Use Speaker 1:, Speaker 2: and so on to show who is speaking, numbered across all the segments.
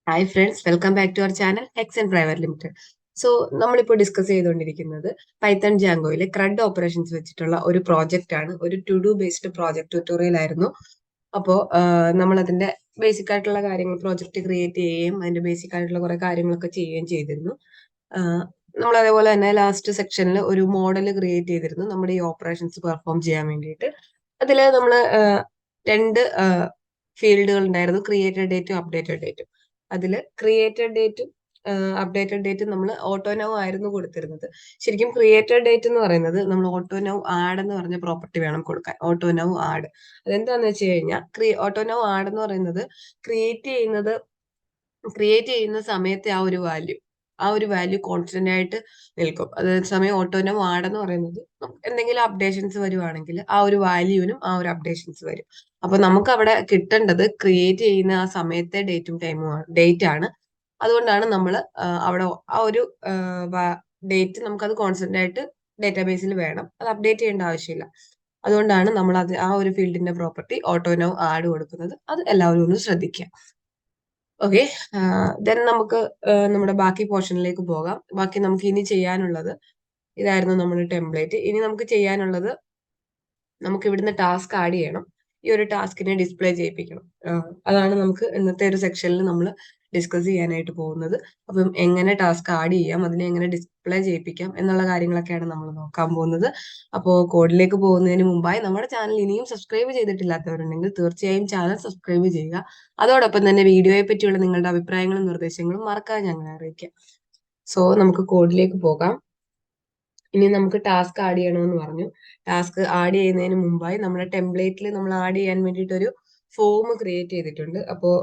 Speaker 1: Hi friends, welcome back to our channel Hexent private limited. So നമ്മളിപ്പോൾ discuss ചെയ്തുകൊണ്ടിരിക്കുന്നത് Python ജാങ്കോയിലെ CRUD operations വെച്ചിട്ടുള്ള ഒരു പ്രോജക്റ്റ് ആണ്. ഒരു to do based project tutorial ആയിരുന്നു. അപ്പോൾ നമ്മൾ അതിന്റെ ബേസിക് ആയിട്ടുള്ള കാര്യങ്ങൾ പ്രോജക്റ്റ് ക്രിയേറ്റ് ചെയ്യുകയും അതിന്റെ ബേസിക് ആയിട്ടുള്ള കുറെ കാര്യങ്ങളൊക്കെ ചെയ്യുകയും ചെയ്തിരുന്നു. നമ്മൾ അതേപോലെ തന്നെ ലാസ്റ്റ് സെക്ഷനിൽ ഒരു മോഡൽ ക്രിയേറ്റ് ചെയ്തിരുന്നു നമ്മുടെ ഈ ഓപ്പറേഷൻസ് പെർഫോം ചെയ്യാൻ വേണ്ടിയിട്ട്. അതിൽ നമ്മൾ രണ്ട് ഫീൽഡുകൾ ഉണ്ടായിരുന്നു, ക്രിയേറ്റഡ് ഡേറ്റും അപ്ഡേറ്റഡ് ഡേറ്റും. അതിൽ ക്രിയേറ്റഡ് ഡേറ്റും അപ്ഡേറ്റഡ് ഡേറ്റും നമ്മൾ ഓട്ടോ നൗ ആയിരുന്നു കൊടുത്തിരുന്നത്. ശരിക്കും ക്രിയേറ്റഡ് ഡേറ്റ് എന്ന് പറയുന്നത് നമ്മൾ ഓട്ടോ നൗ ആഡ് എന്ന് പറഞ്ഞ പ്രോപ്പർട്ടി വേണം കൊടുക്കാൻ. ഓട്ടോ നൗ ആഡ് അതെന്താന്ന് വെച്ച് കഴിഞ്ഞാൽ ഓട്ടോ നൗ ആഡ് എന്ന് പറയുന്നത് ക്രിയേറ്റ് ചെയ്യുന്ന സമയത്തെ ആ ഒരു വാല്യൂ കോൺസ്റ്റന്റ് ആയിട്ട് നിൽക്കും. അതേസമയം ഓട്ടോ നൗ ആഡ് എന്ന് പറയുന്നത് എന്തെങ്കിലും അപ്ഡേഷൻസ് വരുവാണെങ്കിൽ ആ ഒരു വാല്യൂവിനും ആ ഒരു അപ്ഡേഷൻസ് വരും. അപ്പൊ നമുക്ക് അവിടെ കിട്ടേണ്ടത് ക്രിയേറ്റ് ചെയ്യുന്ന ആ സമയത്തെ ഡേറ്റ് ആണ്. അതുകൊണ്ടാണ് നമ്മൾ അവിടെ ആ ഒരു ഡേറ്റ് നമുക്കത് കോൺസ്റ്റന്റ് ആയിട്ട് ഡേറ്റാബേസിൽ വേണം, അത് അപ്ഡേറ്റ് ചെയ്യേണ്ട ആവശ്യമില്ല. അതുകൊണ്ടാണ് നമ്മൾ ആ ഒരു ഫീൽഡിന്റെ പ്രോപ്പർട്ടി ഓട്ടോ നൗ ആഡ് കൊടുക്കുന്നത്. അത് എല്ലാവരും ഒന്ന് ശ്രദ്ധിക്കുക. ഓക്കെ, ദെൻ നമുക്ക് നമ്മുടെ ബാക്കി പോർഷനിലേക്ക് പോകാം. ബാക്കി നമുക്ക് ഇനി ചെയ്യാനുള്ളത് ഇതായിരുന്നു നമ്മുടെ ടെംപ്ലേറ്റ്. ഇനി നമുക്ക് ചെയ്യാനുള്ളത് നമുക്ക് ഇവിടുന്ന് ടാസ്ക് ആഡ് ചെയ്യണം. ഈ ഒരു ടാസ്കിനെ ഡിസ്പ്ലേ ചെയ്യിപ്പിക്കണം. അതാണ് നമുക്ക് ഇന്നത്തെ ഒരു സെക്ഷനിൽ നമ്മൾ ഡിസ്കസ് ചെയ്യാനായിട്ട് പോകുന്നത്. അപ്പം എങ്ങനെ ടാസ്ക് ആഡ് ചെയ്യാം, അതിനെ എങ്ങനെ ഡിസ്പ്ലേ ചെയ്യിപ്പിക്കാം എന്നുള്ള കാര്യങ്ങളൊക്കെയാണ് നമ്മൾ നോക്കാൻ പോകുന്നത്. അപ്പോൾ കോഡിലേക്ക് പോകുന്നതിന് മുമ്പായി നമ്മുടെ ചാനൽ ഇനിയും സബ്സ്ക്രൈബ് ചെയ്തിട്ടില്ലാത്തവരുണ്ടെങ്കിൽ തീർച്ചയായും ചാനൽ സബ്സ്ക്രൈബ് ചെയ്യുക. അതോടൊപ്പം തന്നെ വീഡിയോയെ പറ്റിയുള്ള നിങ്ങളുടെ അഭിപ്രായങ്ങളും നിർദ്ദേശങ്ങളും മറക്കാതെ ഞങ്ങളെ അറിയിക്കാം. സോ നമുക്ക് കോഡിലേക്ക് പോകാം. ഇനി നമുക്ക് ടാസ്ക് ആഡ് ചെയ്യണമെന്ന് പറഞ്ഞു. ടാസ്ക് ആഡ് ചെയ്യുന്നതിന് മുമ്പായി നമ്മുടെ ടെംപ്ലേറ്റിൽ നമ്മൾ ആഡ് ചെയ്യാൻ വേണ്ടിയിട്ട് ഒരു ഫോം ക്രിയേറ്റ് ചെയ്തിട്ടുണ്ട്. അപ്പോൾ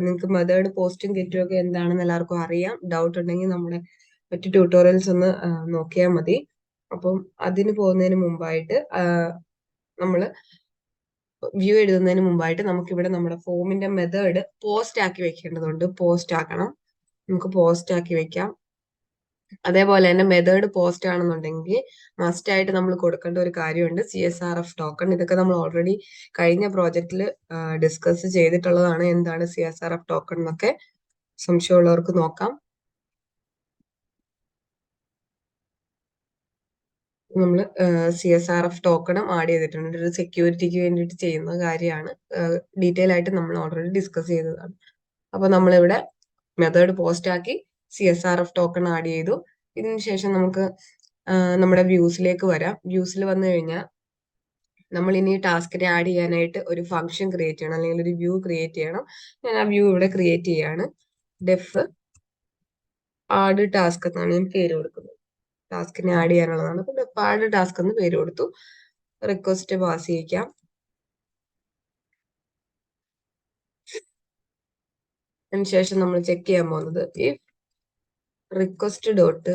Speaker 1: നിങ്ങൾക്ക് മെത്തേഡ് പോസ്റ്റും ഗെറ്റും ഒക്കെ എന്താണെന്ന് എല്ലാവർക്കും അറിയാം. ഡൗട്ട് ഉണ്ടെങ്കിൽ നമ്മുടെ മറ്റു ട്യൂട്ടോറിയൽസ് ഒന്ന് നോക്കിയാൽ മതി. അപ്പം അതിന് പോകുന്നതിന് മുമ്പായിട്ട് നമ്മൾ വ്യൂ എഴുതുന്നതിന് മുമ്പായിട്ട് നമുക്കിവിടെ നമ്മുടെ ഫോമിന്റെ മെത്തേഡ് പോസ്റ്റ് ആക്കി വെക്കേണ്ടതുണ്ട്. പോസ്റ്റ് ആക്കണം, നമുക്ക് പോസ്റ്റ് ആക്കി വെക്കാം. അതേപോലെ തന്നെ മെത്തേഡ് പോസ്റ്റ് ആണെന്നുണ്ടെങ്കിൽ മസ്റ്റ് ആയിട്ട് നമ്മൾ കൊടുക്കേണ്ട ഒരു കാര്യമുണ്ട്, CSRF ടോക്കൺ. ഇതൊക്കെ നമ്മൾ ഓൾറെഡി കഴിഞ്ഞ പ്രോജക്റ്റിൽ ഡിസ്കസ് ചെയ്തിട്ടുള്ളതാണ്. എന്താണ് CSRF ടോക്കൺ എന്നൊക്കെ സംശയമുള്ളവർക്ക് നോക്കാം. നമ്മൾ CSRF ടോക്കണും ആഡ് ചെയ്തിട്ടുണ്ട്. ഒരു സെക്യൂരിറ്റിക്ക് വേണ്ടിയിട്ട് ചെയ്യുന്ന കാര്യമാണ്. ഡീറ്റെയിൽ ആയിട്ട് നമ്മൾ ഓൾറെഡി ഡിസ്കസ് ചെയ്തതാണ്. അപ്പൊ നമ്മളിവിടെ മെത്തേഡ് പോസ്റ്റ് ആക്കി CSRF ടോക്കൺ ആഡ് ചെയ്തു. ഇതിനുശേഷം നമുക്ക് നമ്മുടെ വ്യൂസിലേക്ക് വരാം. വ്യൂസിൽ വന്നു കഴിഞ്ഞാൽ നമ്മൾ ഇനി ടാസ്കിനെ ആഡ് ചെയ്യാനായിട്ട് ഒരു ഫംഗ്ഷൻ ക്രിയേറ്റ് ചെയ്യണം, അല്ലെങ്കിൽ ഒരു വ്യൂ ക്രിയേറ്റ് ചെയ്യണം. ഞാൻ ആ വ്യൂ ഇവിടെ ക്രിയേറ്റ് ചെയ്യാണ്. ഡെഫ് ആഡ് ടാസ്ക് എന്നാണ് ഞാൻ പേര് കൊടുക്കുന്നത്. ടാസ്കിനെ ആഡ് ചെയ്യാനുള്ളതാണ്. അപ്പൊ ഡെഫ് ആഡ് ടാസ്ക് എന്ന് പേര് കൊടുത്തു. റിക്വസ്റ്റ് പാസ് ചെയ്യിക്കാം. അതിനുശേഷം നമ്മൾ ചെക്ക് ചെയ്യാൻ പോകുന്നത് if request dot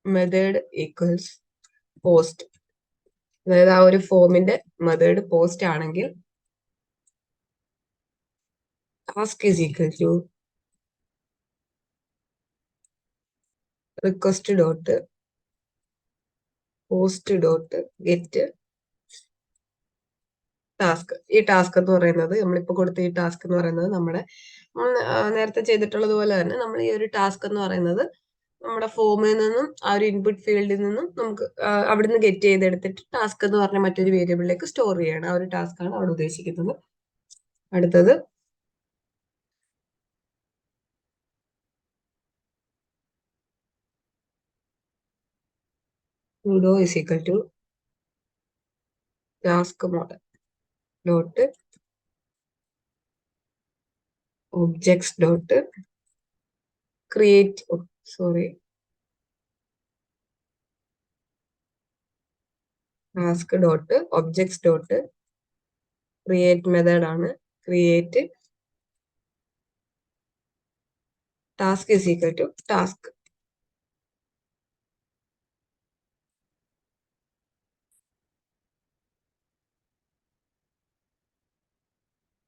Speaker 1: method equals post, അതായത് ആ ഒരു ഫോമിന്റെ മെത്തേഡ് പോസ്റ്റ് ആണെങ്കിൽ task is equal to request dot post dot get task. ഈ ടാസ്ക് എന്ന് പറയുന്നത്, നമ്മളിപ്പോ കൊടുത്ത ഈ ടാസ്ക് എന്ന് പറയുന്നത് നമ്മുടെ നേരത്തെ ചെയ്തിട്ടുള്ളത് പോലെ തന്നെ നമ്മൾ ഈ ഒരു ടാസ്ക് എന്ന് പറയുന്നത് നമ്മുടെ ഫോമിൽ നിന്നും ആ ഒരു ഇൻപുട്ട് ഫീൽഡിൽ നിന്നും നമുക്ക് അവിടുന്ന് ഗെറ്റ് ചെയ്തെടുത്തിട്ട് ടാസ്ക് എന്ന് പറഞ്ഞ മറ്റൊരു വേരിയബിളിലേക്ക് സ്റ്റോർ ചെയ്യണം. ആ ഒരു ടാസ്ക് ആണ് അവിടെ ഉദ്ദേശിക്കുന്നത്. അടുത്തത് sudo is equal to task model dot objects dot create task dot objects dot create method ആണ്. Create task is equal to task.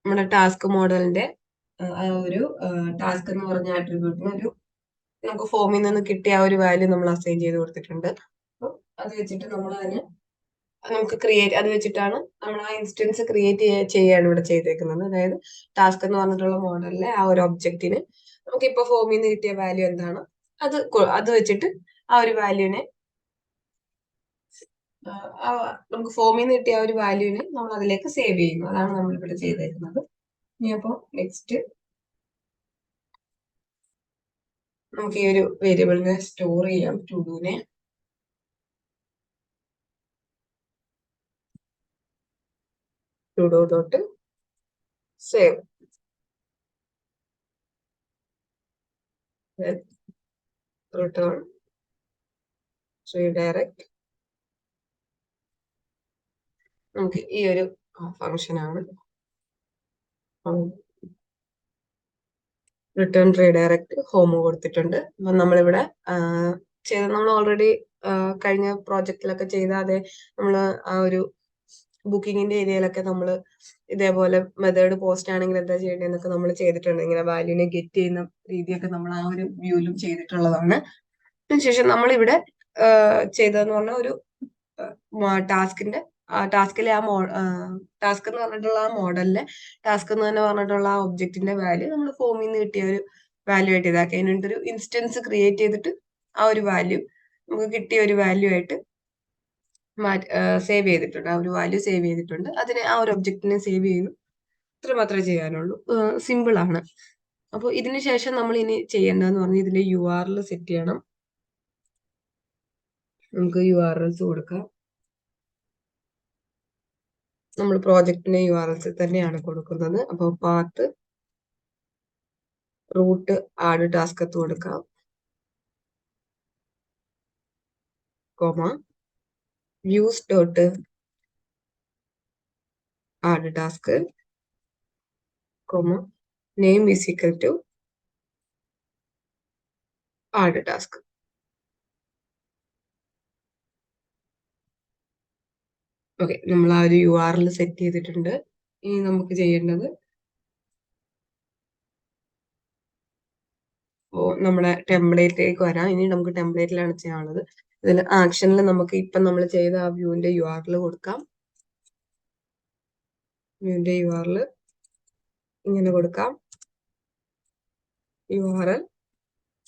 Speaker 1: നമ്മുടെ ടാസ്ക് മോഡലിന്റെ ആ ഒരു ടാസ്ക് എന്ന് പറഞ്ഞ ആട്രിബ്യൂട്ടിന് ഒരു നമുക്ക് ഫോമിൽ നിന്ന് കിട്ടിയ ആ ഒരു വാല്യൂ നമ്മൾ അസൈൻ ചെയ്ത് കൊടുത്തിട്ടുണ്ട്. അത് വെച്ചിട്ട് നമ്മൾ അതിന് നമുക്ക് ക്രിയേറ്റ് അത് വെച്ചിട്ടാണ് നമ്മൾ ആ ഇൻസ്റ്റൻസ് ക്രിയേറ്റ് ചെയ്യാണ് ഇവിടെ ചെയ്തേക്കുന്നത്. അതായത് ടാസ്ക് എന്ന് പറഞ്ഞിട്ടുള്ള മോഡലിലെ ആ ഒരു ഒബ്ജക്റ്റിന് നമുക്ക് ഇപ്പൊ ഫോമിൽ നിന്ന് കിട്ടിയ വാല്യൂ എന്താണ് അത് വെച്ചിട്ട് ആ ഒരു വാല്യൂനെ നമുക്ക് ഫോമിൽ നിന്ന് കിട്ടിയ ആ ഒരു വാല്യൂവിനെ നമ്മൾ അതിലേക്ക് സേവ് ചെയ്യുന്നു. അതാണ് നമ്മൾ ഇവിടെ ചെയ്തേക്കുന്നത്. ഇനി അപ്പോ നെക്സ്റ്റ് നമുക്ക് ഈ ഒരു വേരിയബിളിനെ സ്റ്റോർ ചെയ്യാം. ടുഡുവിനെ to do dot save return redirect. നമുക്ക് ഈ ഒരു ഫംഗ്ഷനാണ് റിട്ടേൺ റീഡയറക്റ്റ് ഹോം കൊടുത്തിട്ടുണ്ട്. അപ്പൊ നമ്മളിവിടെ നമ്മൾ ഓൾറെഡി കഴിഞ്ഞ പ്രോജക്റ്റിലൊക്കെ ചെയ്ത അതേ നമ്മൾ ആ ഒരു ബുക്കിങ്ങിന്റെ ഏരിയയിലൊക്കെ നമ്മൾ ഇതേപോലെ മെത്തേഡ് പോസ്റ്റ് ആണെങ്കിൽ എന്താ ചെയ്യേണ്ടതെന്നൊക്കെ നമ്മൾ ചെയ്തിട്ടുണ്ട്. ഇങ്ങനെ വാല്യൂനെ ഗെറ്റ് ചെയ്യുന്ന രീതിയൊക്കെ നമ്മൾ ആ ഒരു വ്യൂവിലും ചെയ്തിട്ടുള്ളതാണ്. അതിനുശേഷം നമ്മളിവിടെ ചെയ്തതെന്ന് പറഞ്ഞാൽ ഒരു ടാസ്കിന്റെ ടാസ്കിലെ ടാസ്ക് എന്ന് പറഞ്ഞിട്ടുള്ള ആ മോഡലിലെ ടാസ്ക് എന്ന് തന്നെ പറഞ്ഞിട്ടുള്ള ആ ഒബ്ജക്റ്റിന്റെ വാല്യൂ നമ്മൾ ഫോമിൽ നിന്ന് കിട്ടിയ ഒരു വാല്യൂ ആയിട്ട് ഇതാക്കി അതിനൊരു ഇൻസ്റ്റൻസ് ക്രിയേറ്റ് ചെയ്തിട്ട് ആ ഒരു വാല്യൂ നമുക്ക് കിട്ടിയ ഒരു വാല്യൂ ആയിട്ട് സേവ് ചെയ്തിട്ടുണ്ട്. ആ ഒരു വാല്യൂ സേവ് ചെയ്തിട്ടുണ്ട്. അതിനെ ആ ഒരു ഒബ്ജക്റ്റിനെ സേവ് ചെയ്യുന്നു. ഇത്ര മാത്രമേ ചെയ്യാനുള്ളൂ. സിമ്പിൾ ആണ്. അപ്പോൾ ഇതിന് ശേഷം നമ്മൾ ഇനി ചെയ്യേണ്ടതെന്ന് പറഞ്ഞാൽ ഇതിന്റെ URL സെറ്റ് ചെയ്യണം. നമുക്ക് URLs കൊടുക്കാം. നമ്മൾ പ്രോജക്റ്റിന്റെ URLs തന്നെയാണ് കൊടുക്കുന്നത്. അപ്പോൾ പാത്ത് റൂട്ട് ആഡ് ടാസ്ക് എത്ത് കൊടുക്കാം, comma views dot add task, comma name is equal to add task. Okay, നമ്മൾ ആ ഒരു URL സെറ്റ് ചെയ്തിട്ടുണ്ട്. ഇനി നമുക്ക് ചെയ്യേണ്ടത് നമ്മുടെ ടെംപ്ലേറ്റിലേക്ക് വരാം. ഇനി നമുക്ക് ടെംപ്ലേറ്റിലാണ് ചെയ്യാനുള്ളത്. ഇതിൽ ആക്ഷനിൽ നമുക്ക് ഇപ്പം നമ്മൾ ചെയ്ത ആ വ്യൂവിന്റെ URL കൊടുക്കാം. വ്യൂവിന്റെ URL ഇങ്ങനെ കൊടുക്കാം. URL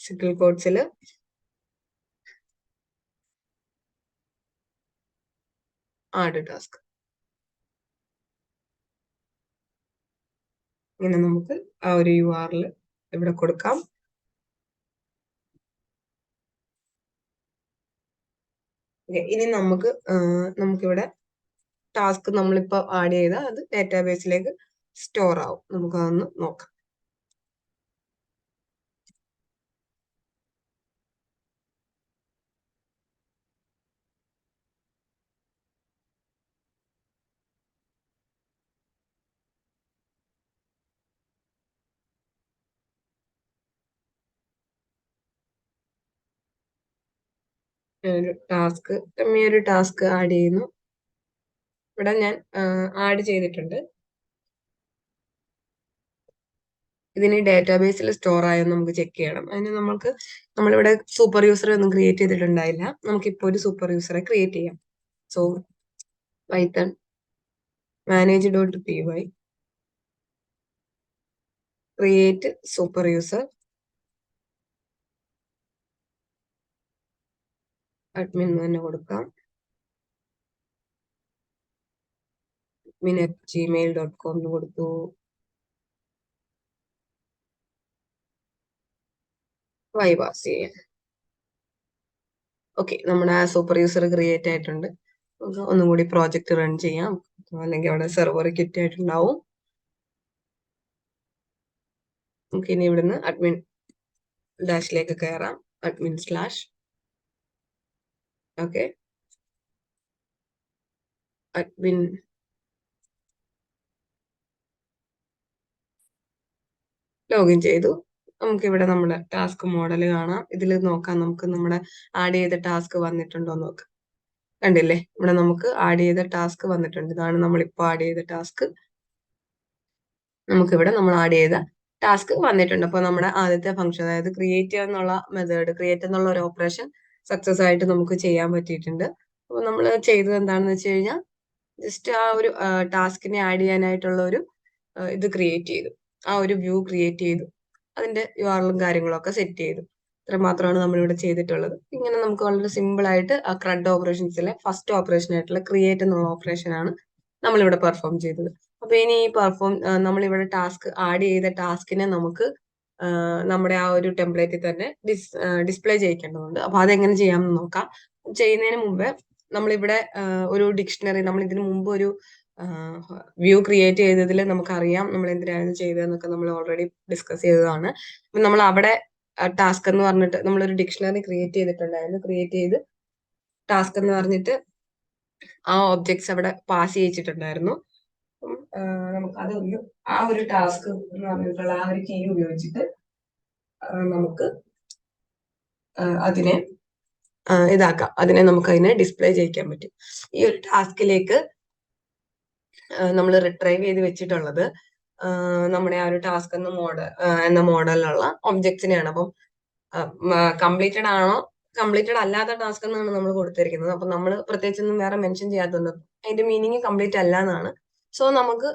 Speaker 1: സിംഗിൾ കോട്ട്സിൽ ആഡ് ടാസ്ക്. ഇങ്ങനെ നമുക്ക് ആ ഒരു URL ഇവിടെ കൊടുക്കാം. ഇനി നമുക്കിവിടെ ടാസ്ക് നമ്മളിപ്പോ ആഡ് ചെയ്ത അത് ഡാറ്റാബേസിലേക്ക് സ്റ്റോർ ആവും. നമുക്ക് അതൊന്ന് നോക്കാം. ഒരു ടാസ്ക് ആഡ് ചെയ്യുന്നു. ഇവിടെ ഞാൻ ആഡ് ചെയ്തിട്ടുണ്ട്. ഇതിന് ഡാറ്റാബേസിൽ സ്റ്റോർ ആയെന്ന് നമുക്ക് ചെക്ക് ചെയ്യണം. അതിന് നമ്മളിവിടെ സൂപ്പർ യൂസറെ ഒന്നും ക്രിയേറ്റ് ചെയ്തിട്ടുണ്ടായില്ല. നമുക്കിപ്പോൾ ഒരു സൂപ്പർ യൂസറെ ക്രിയേറ്റ് ചെയ്യാം. So Python manage.py create super user, admin തന്നെ കൊടുക്കാം. admin@gmail.com കൊടുത്തു. പാസ് ചെയ്യാം. ഓക്കെ, നമ്മുടെ ആ സൂപ്പർ യൂസർ ക്രിയേറ്റ് ആയിട്ടുണ്ട്. ഒന്നും കൂടി പ്രോജക്റ്റ് റൺ ചെയ്യാം. അല്ലെങ്കിൽ അവിടെ സെർവർ കിറ്റ് ആയിട്ടുണ്ടാവും. നമുക്ക് ഇനി ഇവിടുന്ന് അഡ്മിൻ ഡാഷിലേക്ക് കയറാം. Admin slash okay, admin login ചെയ്തു. നമുക്കിവിടെ നമ്മുടെ ടാസ്ക് മോഡൽ കാണാം. ഇതിൽ നോക്കാം നമുക്ക് നമ്മുടെ ആഡ് ചെയ്ത ടാസ്ക് വന്നിട്ടുണ്ടോ എന്ന് നോക്കാം. കണ്ടില്ലേ, ഇവിടെ നമുക്ക് ആഡ് ചെയ്ത ടാസ്ക് വന്നിട്ടുണ്ട്. ഇതാണ് നമ്മളിപ്പോൾ ആഡ് ചെയ്ത ടാസ്ക്. നമുക്കിവിടെ നമ്മൾ ആഡ് ചെയ്ത ടാസ്ക് വന്നിട്ടുണ്ട്. അപ്പോൾ നമ്മുടെ ആദ്യത്തെ ഫംഗ്ഷൻ, അതായത് ക്രിയേറ്റ് എന്നുള്ള മെത്തേഡ്, ക്രിയേറ്റ് എന്നുള്ള ഒരു ഓപ്പറേഷൻ സക്സസ് ആയിട്ട് നമുക്ക് ചെയ്യാൻ പറ്റിയിട്ടുണ്ട്. അപ്പോൾ നമ്മൾ ചെയ്തത് എന്താണെന്ന് വെച്ച് കഴിഞ്ഞാൽ ജസ്റ്റ് ആ ഒരു ടാസ്കിനെ ആഡ് ചെയ്യാനായിട്ടുള്ള ഒരു ഇത് ക്രിയേറ്റ് ചെയ്തു. ആ ഒരു വ്യൂ ക്രിയേറ്റ് ചെയ്തു. അതിന്റെ യുആർഎല്ലും കാര്യങ്ങളൊക്കെ സെറ്റ് ചെയ്തു. ഇത്ര മാത്രമാണ് നമ്മളിവിടെ ചെയ്തിട്ടുള്ളത്. ഇങ്ങനെ നമുക്ക് വളരെ സിമ്പിൾ ആയിട്ട് ആ ക്രഡ് ഓപ്പറേഷൻസിലെ ഫസ്റ്റ് ഓപ്പറേഷൻ ആയിട്ടുള്ള ക്രിയേറ്റ് എന്നുള്ള ഓപ്പറേഷൻ ആണ് നമ്മളിവിടെ പെർഫോം ചെയ്തത്. അപ്പൊ ഇനി ഈ നമ്മളിവിടെ ടാസ്ക് ആഡ് ചെയ്ത ടാസ്കിനെ നമുക്ക് നമ്മുടെ ആ ഒരു ടെംപ്ലേറ്റിൽ തന്നെ ഡിസ്പ്ലേ ചെയ്യിക്കേണ്ടതുണ്ട്. അപ്പൊ അതെങ്ങനെ ചെയ്യാമെന്ന് നോക്കാം. ചെയ്യുന്നതിന് മുമ്പ് നമ്മളിവിടെ ഒരു ഡിക്ഷണറി നമ്മൾ ഇതിനു മുമ്പ് ഒരു വ്യൂ ക്രിയേറ്റ് ചെയ്തതിൽ നമുക്കറിയാം നമ്മൾ എന്തിനാണ് ചെയ്തതെന്നൊക്കെ നമ്മൾ ഓൾറെഡി ഡിസ്കസ് ചെയ്തതാണ്. അപ്പൊ നമ്മൾ അവിടെ ടാസ്ക് എന്ന് പറഞ്ഞിട്ട് നമ്മളൊരു ഡിക്ഷണറി ക്രിയേറ്റ് ചെയ്തിട്ടുണ്ടായിരുന്നു. ക്രിയേറ്റ് ചെയ്ത് ടാസ്ക് എന്ന് പറഞ്ഞിട്ട് ആ ഒബ്ജക്ട്സ് അവിടെ പാസ് ചെയ്യിച്ചിട്ടുണ്ടായിരുന്നു. നമുക്ക് അത് ആ ഒരു ടാസ്ക് എന്ന് പറഞ്ഞിട്ടുള്ള ആ ഒരു കീ ഉപയോഗിച്ചിട്ട് നമുക്ക് അതിനെ ഇതാക്കാം. അതിനെ ഡിസ്പ്ലേ ചെയ്യിക്കാൻ പറ്റും. ഈ ഒരു ടാസ്കിലേക്ക് നമ്മൾ റിട്രൈവ് ചെയ്ത് വെച്ചിട്ടുള്ളത് നമ്മുടെ ആ ഒരു ടാസ്ക് എന്ന മോഡലിലുള്ള ഒബ്ജക്ട്സിനെയാണ്. അപ്പം കംപ്ലീറ്റഡ് ആണോ കംപ്ലീറ്റഡ് അല്ലാത്ത ടാസ്ക് എന്നാണ് നമ്മൾ കൊടുത്തിരിക്കുന്നത്. അപ്പൊ നമ്മൾ പ്രത്യേകിച്ചൊന്നും വേറെ മെൻഷൻ ചെയ്യാത്തതുണ്ട്. അതിന്റെ മീനിങ് കംപ്ലീറ്റ് അല്ല എന്നാണ്. സോ നമുക്ക്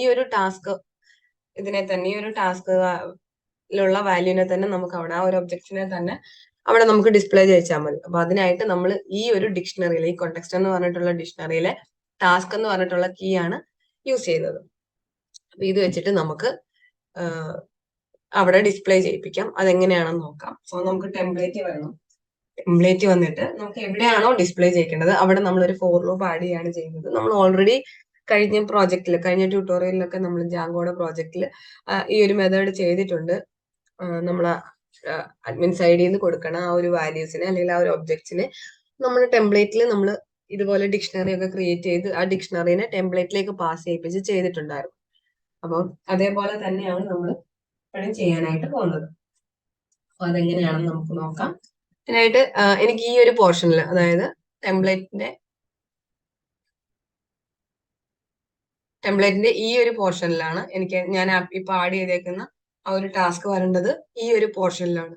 Speaker 1: ഈ ഒരു ടാസ്ക് ഇതിനെ തന്നെ ഈ ഒരു ടാസ്കിലുള്ള വാല്യൂനെ തന്നെ നമുക്ക് അവിടെ ആ ഒരു ഒബ്ജക്റ്റിനെ തന്നെ അവിടെ നമുക്ക് ഡിസ്പ്ലേ ചെയ്യിച്ചാൽ മതി. അപ്പൊ അതിനായിട്ട് നമ്മൾ ഈ ഒരു ഡിക്ഷണറിയിലെ ഈ കോണ്ടെക്സ്റ്റ് എന്ന് പറഞ്ഞിട്ടുള്ള ഡിക്ഷണറിയിലെ ടാസ്ക് എന്ന് പറഞ്ഞിട്ടുള്ള കീ ആണ് യൂസ് ചെയ്തത്. അപ്പൊ ഇത് വെച്ചിട്ട് നമുക്ക് അവിടെ ഡിസ്പ്ലേ ചെയ്യിപ്പിക്കാം. അതെങ്ങനെയാണെന്ന് നോക്കാം. സോ നമുക്ക് ടെംപ്ലേറ്റ് വേണം. ടെംപ്ലേറ്റ് വന്നിട്ട് നമുക്ക് എവിടെയാണോ ഡിസ്പ്ലേ ചെയ്യിക്കേണ്ടത് അവിടെ നമ്മൾ ഒരു ഫോർ ലൂപ്പ് ആഡ് ചെയ്യാണ് ചെയ്യുന്നത്. നമ്മൾ ഓൾറെഡി കഴിഞ്ഞ ട്യൂട്ടോറിയലിലൊക്കെ നമ്മൾ ജാങ്കോയുടെ പ്രോജക്റ്റിൽ ഈ ഒരു മെത്തേഡ് ചെയ്തിട്ടുണ്ട്. നമ്മൾ അഡ്മിൻ സൈഡിൽ നിന്ന് കൊടുക്കണ ആ ഒരു വാല്യൂസിനെ അല്ലെങ്കിൽ ആ ഒരു ഒബ്ജക്ട്സിനെ നമ്മൾ ടെംപ്ലേറ്റിൽ നമ്മൾ ഇതുപോലെ ഡിക്ഷണറി ഒക്കെ ക്രിയേറ്റ് ചെയ്ത് ആ ഡിക്ഷണറിനെ ടെംപ്ലേറ്റിലേക്ക് പാസ് ചെയ്യിപ്പിച്ച് ചെയ്തിട്ടുണ്ടായിരുന്നു. അപ്പം അതേപോലെ തന്നെയാണ് നമ്മൾ ഇപ്പോഴും ചെയ്യാനായിട്ട് പോകുന്നത്. അപ്പൊ അതെങ്ങനെയാണെന്ന് നമുക്ക് നോക്കാം. അതിനായിട്ട് എനിക്ക് ഈ ഒരു പോർഷനിൽ, അതായത് ടെംപ്ലേറ്റിന്റെ ഈ ഒരു പോർഷനിലാണ് ഞാൻ ഇപ്പൊ ആഡ് ചെയ്തേക്കുന്ന ആ ഒരു ടാസ്ക് വരേണ്ടത് ഈ ഒരു പോർഷനിലാണ്.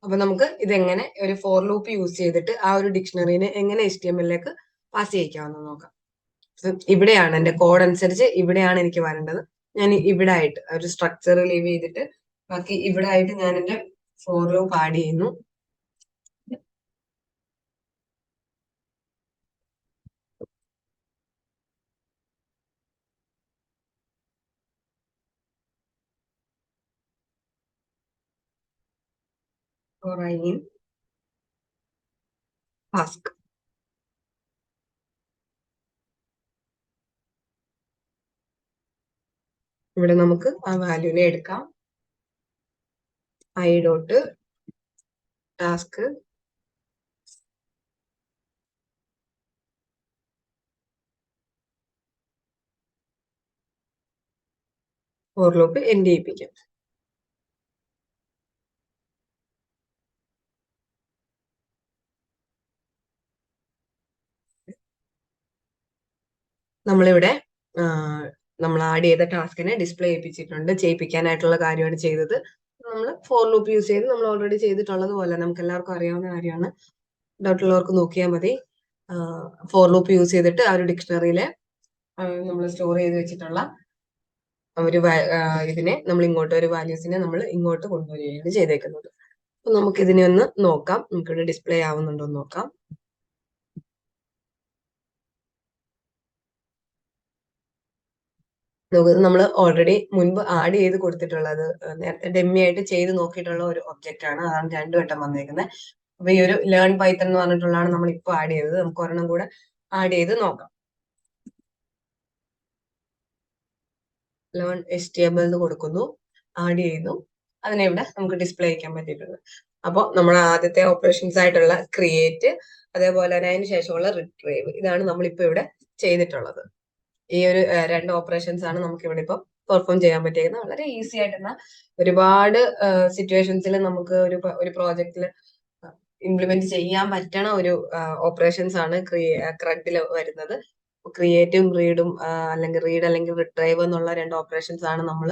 Speaker 1: അപ്പൊ നമുക്ക് ഇതെങ്ങനെ ഒരു ഫോർ ലൂപ്പ് യൂസ് ചെയ്തിട്ട് ആ ഒരു ഡിക്ഷണറിനെ എങ്ങനെ HTML-ലേക്ക് പാസ് ചെയ്യിക്കാമെന്ന് നോക്കാം. ഇവിടെയാണ് എന്റെ കോഡ് അനുസരിച്ച് ഇവിടെയാണ് എനിക്ക് വരേണ്ടത്. ഞാൻ ഇവിടെ ആയിട്ട് ഒരു സ്ട്രക്ചർ ലീവ് ചെയ്തിട്ട് ബാക്കി ഇവിടെ ആയിട്ട് ഞാൻ എന്റെ ഫോർ ലൂപ്പ് ആഡ് ചെയ്യുന്നു. ടാസ്ക് ഇവിടെ നമുക്ക് ആ വാല്യൂനെ എടുക്കാം. I dot task for loop end ചെയ്യിപ്പിക്കാം. നമ്മളിവിടെ നമ്മൾ ആഡ് ചെയ്ത ടാസ്കിനെ ഡിസ്പ്ലേ ചെയ്യിപ്പിക്കാനായിട്ടുള്ള കാര്യമാണ് ചെയ്തത്. നമ്മൾ ഫോർ ലൂപ്പ് യൂസ് ചെയ്ത് നമ്മൾ ഓൾറെഡി ചെയ്തിട്ടുള്ളത് പോലെ നമുക്ക് എല്ലാവർക്കും അറിയാവുന്ന കാര്യമാണ്. ഡൗട്ട് ഉള്ളവർക്ക് നോക്കിയാൽ മതി. ഫോർ ലൂപ്പ് യൂസ് ചെയ്തിട്ട് ആ ഒരു ഡിക്ഷണറിയിലെ നമ്മൾ സ്റ്റോർ ചെയ്ത് വെച്ചിട്ടുള്ള ഒരു ഇതിനെ നമ്മൾ ഇങ്ങോട്ട് ഒരു വാല്യൂസിനെ നമ്മൾ ഇങ്ങോട്ട് കൊണ്ടുവരികയാണ് ചെയ്തേക്കുന്നത്. അപ്പൊ നമുക്ക് ഇതിനെ ഒന്ന് നോക്കാം. നമുക്കിവിടെ ഡിസ്പ്ലേ ആവുന്നുണ്ടോ എന്ന് നോക്കാം. നമ്മൾ ഓൾറെഡി മുൻപ് ആഡ് ചെയ്ത് കൊടുത്തിട്ടുള്ളത് നേരത്തെ ഡെമ്മി ആയിട്ട് ചെയ്ത് നോക്കിയിട്ടുള്ള ഒരു ഒബ്ജക്റ്റ് ആണ്. അതാണ് 2 വട്ടം വന്നേക്കുന്നത്. അപ്പൊ ഈ ഒരു ലേൺ പൈത്തൺ എന്ന് പറഞ്ഞിട്ടുള്ളതാണ് നമ്മൾ ഇപ്പൊ ആഡ് ചെയ്തത്. നമുക്ക് ഒരെണ്ണം കൂടെ ആഡ് ചെയ്ത് നോക്കാം. ലേൺ HTML എന്ന് കൊടുക്കുന്നു, ആഡ് ചെയ്യുന്നു. അതിനെ ഇവിടെ നമുക്ക് ഡിസ്പ്ലേ ചെയ്യാൻ പറ്റിയിട്ടുണ്ട്. അപ്പോൾ നമ്മുടെ ആദ്യത്തെ ഓപ്പറേഷൻസ് ആയിട്ടുള്ള ക്രിയേറ്റ്, അതേപോലെ തന്നെ അതിന് ശേഷമുള്ള റിട്രീവ്, ഇതാണ് നമ്മളിപ്പോ ഇവിടെ ചെയ്തിട്ടുള്ളത്. ഈ ഒരു 2 ഓപ്പറേഷൻസ് ആണ് നമുക്ക് ഇവിടെ ഇപ്പം പെർഫോം ചെയ്യാൻ പറ്റിയിരിക്കുന്നത്. വളരെ ഈസി ആയിട്ടുള്ള ഒരുപാട് സിറ്റുവേഷൻസിൽ നമുക്ക് ഒരു പ്രോജക്റ്റിൽ ഇംപ്ലിമെന്റ് ചെയ്യാൻ പറ്റണ ഒരു ഓപ്പറേഷൻസ് ആണ് ക്രഡിൽ വരുന്നത്. ക്രിയേറ്റും റീഡും അല്ലെങ്കിൽ റിട്രൈവ് എന്നുള്ള 2 ഓപ്പറേഷൻസ് ആണ് നമ്മൾ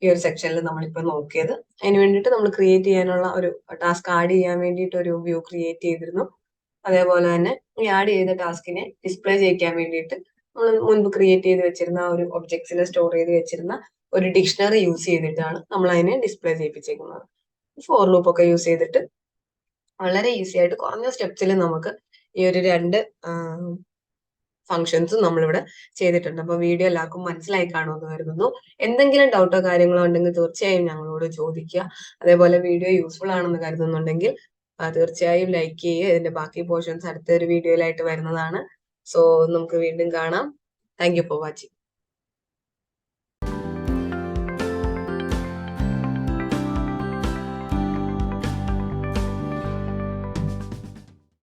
Speaker 1: ഈ ഒരു സെക്ഷനിൽ നമ്മളിപ്പോ നോക്കിയത്. അതിന് വേണ്ടിയിട്ട് നമ്മൾ ക്രിയേറ്റ് ചെയ്യാനുള്ള ഒരു ടാസ്ക് ആഡ് ചെയ്യാൻ വേണ്ടിയിട്ട് ഒരു വ്യൂ ക്രിയേറ്റ് ചെയ്തിരുന്നു. അതേപോലെ തന്നെ ഈ ആഡ് ചെയ്ത ടാസ്കിനെ ഡിസ്പ്ലേ ചെയ്യിക്കാൻ വേണ്ടിയിട്ട് നമ്മൾ മുൻപ് ക്രിയേറ്റ് ചെയ്ത് വെച്ചിരുന്ന ആ ഒരു ഒബ്ജക്ട്സിനെ സ്റ്റോർ ചെയ്ത് വെച്ചിരുന്ന ഒരു ഡിക്ഷണറി യൂസ് ചെയ്തിട്ടാണ് നമ്മൾ അതിനെ ഡിസ്പ്ലേ ചെയ്യിപ്പിച്ചേക്കുന്നത്. ഫോർ ലൂപ്പ് ഒക്കെ യൂസ് ചെയ്തിട്ട് വളരെ ഈസി ആയിട്ട് കുറഞ്ഞ സ്റ്റെപ്സിൽ നമുക്ക് ഈ ഒരു രണ്ട് ഫങ്ഷൻസും നമ്മളിവിടെ ചെയ്തിട്ടുണ്ട്. അപ്പൊ വീഡിയോ എല്ലാവർക്കും മനസ്സിലായി കാണുമെന്ന് കരുതുന്നു. എന്തെങ്കിലും ഡൗട്ടോ കാര്യങ്ങളോ ഉണ്ടെങ്കിൽ തീർച്ചയായും ഞങ്ങളോട് ചോദിക്കുക. അതേപോലെ വീഡിയോ യൂസ്ഫുൾ ആണെന്ന് കരുതുന്നുണ്ടെങ്കിൽ തീർച്ചയായും ലൈക്ക് ചെയ്യുക. ഇതിന്റെ ബാക്കി പോർഷൻസ് അടുത്തൊരു വീഡിയോയിലായിട്ട് വരുന്നതാണ്. സോ നമുക്ക് വീണ്ടും കാണാം. Thank you for watching.